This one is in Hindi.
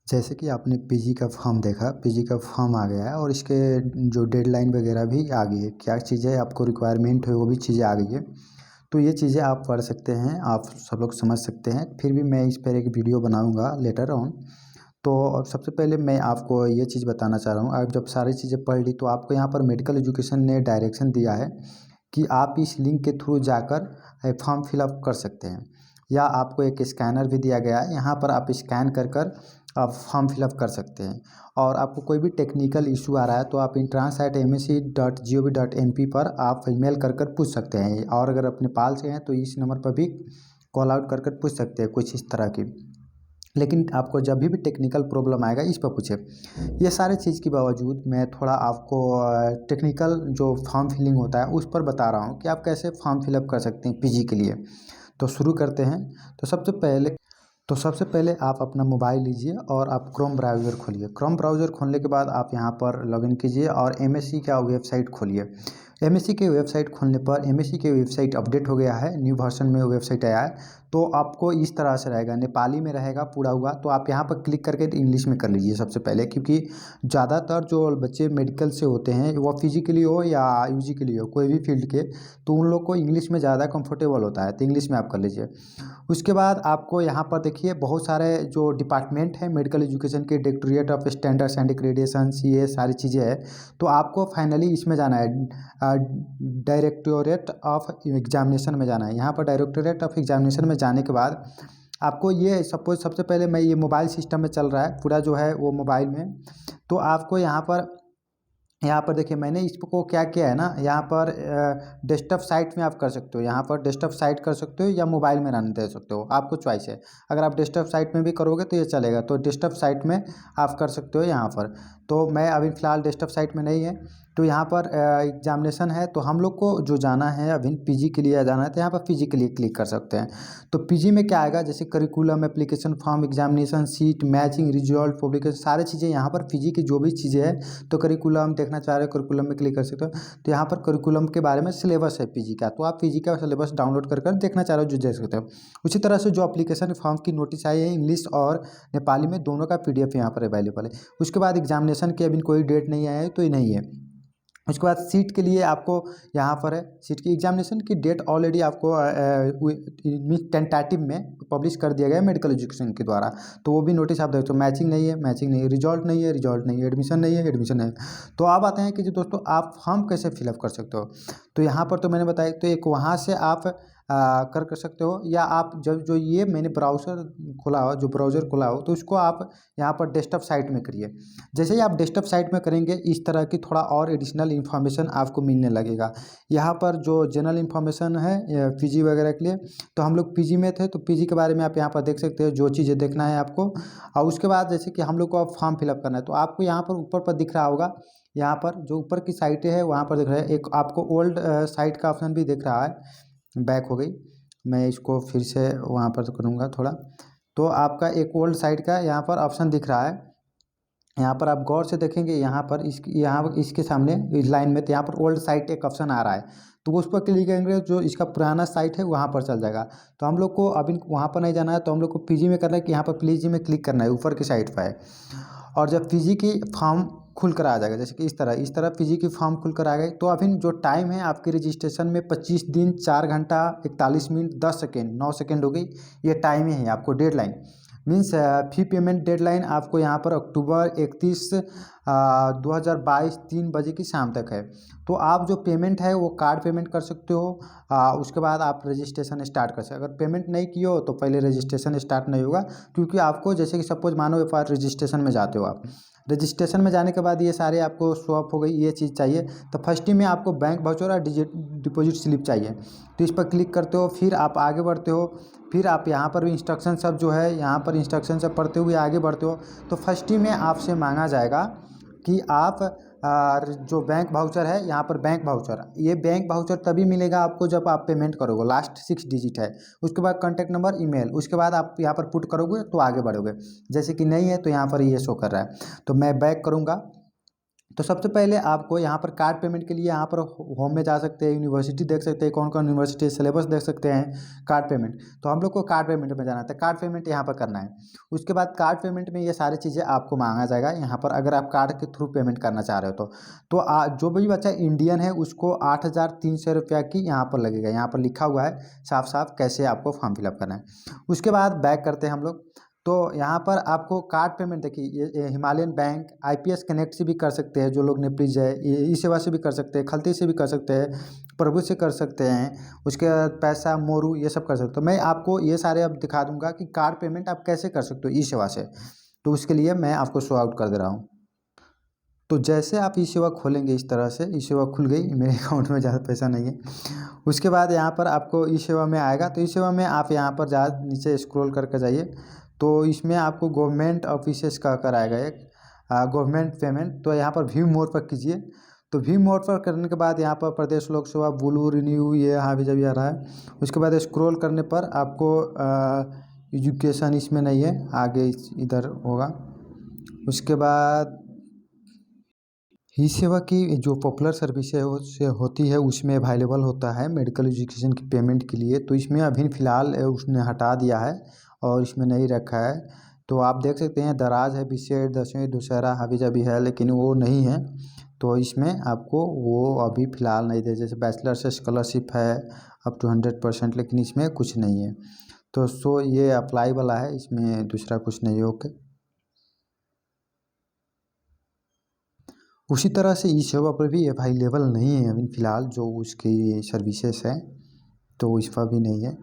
जैसे कि आपने पीजी का फॉर्म देखा, पीजी का फॉर्म आ गया है और इसके जो डेडलाइन वगैरह भी आ गई है, क्या चीज़ें आपको रिक्वायरमेंट है वो भी चीज़ें आ गई है। तो ये चीज़ें आप पढ़ सकते हैं, आप सब लोग समझ सकते हैं। फिर भी मैं इस पर एक वीडियो बनाऊंगा लेटर ऑन। तो अब सबसे पहले मैं आपको ये चीज़ बताना चाह रहा हूँ, आप जब सारी चीज़ें पढ़ ली तो आपको यहाँ पर मेडिकल एजुकेशन ने डायरेक्शन दिया है कि आप इस लिंक के थ्रू जाकर फॉर्म फिलअप कर सकते हैं, या आपको एक स्कैनर भी दिया गया है, यहाँ पर आप स्कैन कर कर आप फॉर्म फिलअप कर सकते हैं। और आपको कोई भी टेक्निकल इशू आ रहा है तो आप entrance@msc.gov.in पर आप ईमेल कर कर पूछ सकते हैं, और अगर आप नेपाल से हैं तो इस नंबर पर भी कॉल आउट कर कर पूछ सकते हैं कुछ इस तरह की। लेकिन आपको जब भी टेक्निकल प्रॉब्लम आएगा इस पर पूछे। ये सारे चीज़ के बावजूद मैं थोड़ा आपको टेक्निकल जो फॉर्म फिलिंग होता है उस पर बता रहा हूँ कि आप कैसे फॉर्म फिलअप कर सकते हैं पीजी के लिए। तो शुरू करते हैं। तो सबसे पहले आप अपना मोबाइल लीजिए और आप क्रोम ब्राउज़र खोलिए। क्रोम ब्राउज़र खोलने के बाद आप यहाँ पर लॉगिन कीजिए और एमएससी का वेबसाइट खोलिए। एमएससी के वेबसाइट खोलने पर एमएससी के वेबसाइट अपडेट हो गया है, न्यू वर्जन में वेबसाइट आया है। तो आपको इस तरह से रहेगा, नेपाली में रहेगा पूरा हुआ। तो आप यहाँ पर क्लिक करके इंग्लिश में कर लीजिए सबसे पहले, क्योंकि ज़्यादातर जो बच्चे मेडिकल से होते हैं वो फिजिकली हो या यूजी के लिए हो, कोई भी फील्ड के, तो उन लोग को इंग्लिश में ज़्यादा कंफर्टेबल होता है, तो इंग्लिश में आप कर लीजिए। उसके बाद आपको यहाँ पर देखिए बहुत सारे जो डिपार्टमेंट हैं मेडिकल एजुकेशन के, डायरेक्टोरेट ऑफ स्टैंडर्ड्स एंड एक्रेडिटेशंस, ये सारी चीज़ें हैं। तो आपको फाइनली इसमें जाना है, डायरेक्टोरेट ऑफ एग्जामिनेशन में जाना है। यहाँ पर डायरेक्टोरेट ऑफ एग्जामिनेशन में जाने के बाद आपको ये सपोज, सबसे पहले मैं ये मोबाइल सिस्टम में चल रहा है पूरा जो है वो मोबाइल में। तो आपको यहाँ पर देखिए मैंने इसको क्या किया है ना, यहाँ पर डेस्कटॉप साइट में आप कर सकते हो, यहाँ पर डेस्कटॉप साइट कर सकते हो या मोबाइल में रन दे सकते हो, आपको चॉइस है। अगर आप डेस्कटॉप साइट में भी करोगे तो ये चलेगा, तो डेस्कटॉप साइट में आप कर सकते हो यहाँ पर। तो मैं अभी फ़िलहाल डेस्कटॉप साइट में नहीं है। तो यहाँ पर एग्जामिनेशन है, तो हम लोग को जो जाना है अभी पीजी के लिए जाना है, तो यहाँ पर पीजी के लिए क्लिक कर सकते हैं। तो पीजी में क्या आएगा, जैसे curriculum, application form, examination seat, matching, result, publication, सारी चीज़ें यहाँ पर पीजी की जो भी चीज़ें हैं। तो करिकुलम देखना चाह रहे हो, करिकुलम में क्लिक कर सकते हो। तो यहाँ पर करिकुलम के बारे में सिलेबस है पीजी का, तो आप पीजी का सिलेबस डाउनलोड कर देखना चाह रहे हो जो देख सकते हो। उसी तरह से जो एप्लीकेशन फॉर्म की नोटिस आई है इंग्लिश और नेपाली में दोनों का पीडीएफ यहाँ पर अवेलेबल है। उसके बाद एग्जामिनेशन की अभी कोई डेट नहीं आया है तो ये नहीं है। उसके बाद सीट के लिए आपको यहाँ पर है, सीट की एग्जामिनेशन की डेट ऑलरेडी आपको टेंटेटिव में पब्लिश कर दिया गया है मेडिकल एजुकेशन के द्वारा। तो वो भी नोटिस आप देखो, मैचिंग नहीं है, मैचिंग नहीं है, रिजल्ट नहीं है, रिजल्ट नहीं है, एडमिशन नहीं है, एडमिशन नहीं है। तो अब आते हैं कि जो दोस्तों आप फॉर्म कैसे फिलअप कर सकते हो। तो यहाँ पर तो मैंने बताया, तो एक वहाँ से आप कर सकते हो, या आप जब जो ये मैंने ब्राउज़र खोला हो, जो ब्राउज़र खोला हो, तो उसको आप यहाँ पर डेस्कटॉप साइट में करिए। जैसे ही आप डेस्कटॉप साइट में करेंगे इस तरह की थोड़ा और एडिशनल इन्फॉर्मेशन आपको मिलने लगेगा। यहाँ पर जो जनरल इन्फॉर्मेशन है पीजी वगैरह के लिए, तो हम लोग पीजी में थे तो पीजी के बारे में आप यहाँ पर देख सकते हो जो चीज़ें देखना है आपको। और उसके बाद जैसे कि हम लोग को अब फॉर्म फिलअप करना है, तो आपको यहाँ पर ऊपर पर दिख रहा होगा, यहाँ पर जो ऊपर की साइटें है वहाँ पर दिख रहा है, एक आपको ओल्ड साइट का ऑप्शन भी दिख रहा है। बैक हो गई, मैं इसको फिर से वहाँ पर करूँगा थोड़ा। तो आपका एक ओल्ड साइट का यहाँ पर ऑप्शन दिख रहा है, यहाँ पर आप गौर से देखेंगे, यहाँ इसके सामने इस लाइन में, तो यहाँ पर ओल्ड साइट एक ऑप्शन आ रहा है। तो उस पर क्लिक करेंगे, जो इसका पुराना साइट है वहाँ पर चल जाएगा। तो हम लोग को अभी वहाँ पर नहीं जाना है, तो हम लोग को पीजी में करना है कि यहाँ पर पीजी में क्लिक करना है, ऊपर की साइड पर है। और जब पीजी की फॉर्म खुल कर आ जाएगा, जैसे कि इस तरह पीजी की फॉर्म खुल कर आ गई, तो अभी जो टाइम है आपके रजिस्ट्रेशन में 25 दिन 4 घंटा 41 मिनट 10 सेकेंड 9 सेकेंड हो गई, ये टाइम ही है आपको deadline. Means fee payment deadline आपको यहाँ पर अक्टूबर 31 2022 3 बजे की शाम तक है। तो आप जो पेमेंट है वो कार्ड पेमेंट कर सकते हो, उसके बाद आप रजिस्ट्रेशन स्टार्ट कर सकते हो। अगर पेमेंट नहीं किए हो तो पहले रजिस्ट्रेशन स्टार्ट नहीं होगा, क्योंकि आपको जैसे कि सपोज मानो एक बार रजिस्ट्रेशन में जाते हो, आप रजिस्ट्रेशन में जाने के बाद ये सारे आपको शो अप हो गई ये चीज़ चाहिए। तो फर्स्ट ही में आपको बैंक वाउचर और डिपॉजिट स्लिप चाहिए। तो इस पर क्लिक करते हो, फिर आप आगे बढ़ते हो, फिर आप यहाँ पर भी इंस्ट्रक्शन सब जो है यहाँ पर इंस्ट्रक्शन सब पढ़ते हुए आगे बढ़ते हो। तो फर्स्ट ही में आपसे मांगा जाएगा कि आप जो बैंक वाउचर है, यहाँ पर बैंक वाउचर, ये बैंक वाउचर तभी मिलेगा आपको जब आप पेमेंट करोगे, लास्ट 6 डिजिट है। उसके बाद कॉन्टैक्ट नंबर, ईमेल, उसके बाद आप यहाँ पर पुट करोगे तो आगे बढ़ोगे। जैसे कि नहीं है तो यहाँ पर ये शो कर रहा है, तो मैं बैक करूँगा। तो सबसे पहले आपको यहाँ पर कार्ड पेमेंट के लिए यहाँ पर होम में जा सकते हैं, यूनिवर्सिटी देख सकते हैं, कौन कौन यूनिवर्सिटी सिलेबस देख सकते हैं, कार्ड पेमेंट। तो हम लोग को कार्ड पेमेंट में जाना था, कार्ड पेमेंट यहाँ पर करना है। उसके बाद कार्ड पेमेंट में ये सारी चीज़ें आपको मांगा जाएगा यहाँ पर, अगर आप कार्ड के थ्रू पेमेंट करना चाह रहे हो तो जो भी बच्चा इंडियन है उसको 8,300 रुपया की यहाँ पर लगेगा। यहाँ पर लिखा हुआ है साफ साफ कैसे आपको फॉर्म फिलअप करना है। उसके बाद बैक करते हैं हम लोग। तो यहाँ पर आपको कार्ड पेमेंट देखिए, ये हिमालयन बैंक, आईपीएस कनेक्ट से भी कर सकते हैं जो लोग नेप्लीज है, ये ई सेवा से भी कर सकते हैं, खलती से भी कर सकते हैं, प्रभु से कर सकते हैं, उसके बाद पैसा मोरू ये सब कर सकते हो। मैं आपको ये सारे अब दिखा दूंगा कि कार्ड पेमेंट आप कैसे कर सकते हो ई सेवा से। तो उसके लिए मैं आपको शो आउट कर दे रहा हूँ। तो जैसे आप ई सेवा खोलेंगे, इस तरह से ई सेवा खुल गई, मेरे अकाउंट में ज़्यादा पैसा नहीं है। उसके बाद यहाँ पर आपको ई सेवा में आएगा, तो ई सेवा में आप यहाँ पर जा नीचे स्क्रॉल करके जाइए। तो इसमें आपको गवर्नमेंट ऑफिसेस का कर आएगा एक गवर्नमेंट पेमेंट। तो यहाँ पर व्यू मोड पर कीजिए। तो व्यू मोड पर करने के बाद यहाँ पर प्रदेश लोक सेवा ब्लू रिन्यू ये यहाँ भी जब आ रहा है। उसके बाद स्क्रॉल करने पर आपको एजुकेशन इसमें नहीं है, आगे इधर होगा। उसके बाद ई सेवा की जो पॉपुलर सर्विस है से होती है उसमें अवेलेबल होता है मेडिकल एजुकेशन की पेमेंट के लिए। तो इसमें अभी फ़िलहाल उसने हटा दिया है और इसमें नहीं रखा है। तो आप देख सकते हैं दराज है, बीसीएड, 10वीं दूसरा हावी जाबी है, लेकिन वो नहीं है। तो इसमें आपको वो अभी फ़िलहाल नहीं दे, जैसे बैचलर से स्कॉलरशिप है अप टू 100%, लेकिन इसमें कुछ नहीं है। तो सो ये अप्लाई वाला है, इसमें दूसरा कुछ नहीं है। ओके, उसी तरह से ई सेवा पर भी अवेलेबल नहीं है अभी फ़िलहाल जो उसकी सर्विसेज है, तो इस पर भी नहीं है।